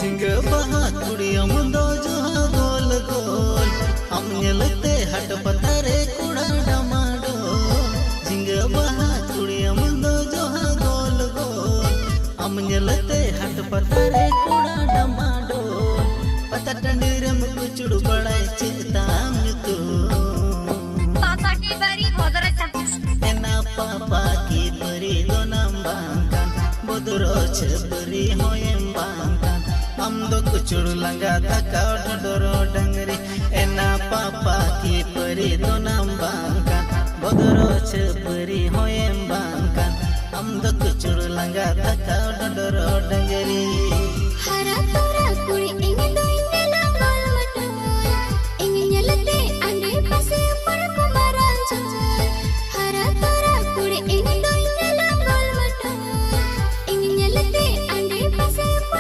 झिंगा बहा कुड़िया मुंदो जो गोल गोल हम नेलते हट पतारे कुड़ा डमाडो झिंगा बहा कुड़िया मुंदो जो गोल गोल हम नेलते हट पतारे कुड़ा डमाडो पता टंडीरे में कुचड़ बड़ा चिताम तू पापा की बरी मोदर एना पापा की बरी दो नंबांगन बोदरो छबरी होयम बांगन हम दो कुचड़ लंगा तका डोरो डंगरी एना पापा की परी दो नंबांगन बोदरो छबरी होयम बांगन हम दो कुचड़ लंगा तका डोरो डंगरी